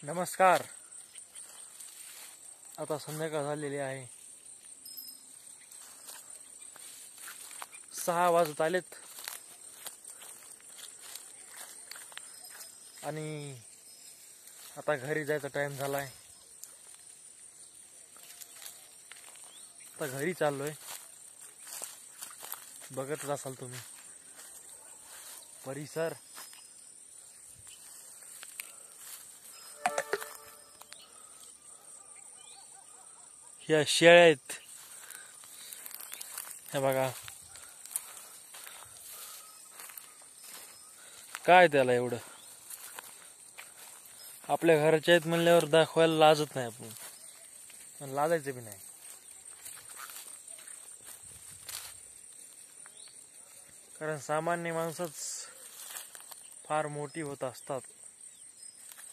नमस्कार. आता संध्याकाळ झालेली आहे. 6 वाजत आलेत आणि आता घरी जायचा टाइम झालाय. आता घरी चाललोय. बघतच असाल तुम्ही परिसर. ह्या शेळ्या आहेत, हे बघा. काय त्याला एवढं, आपल्या घराच्या आहेत म्हणल्यावर दाखवायला लाजत नाही आपण, पण लाजायचं बी नाही. कारण सामान्य माणसंच फार मोठी होत असतात.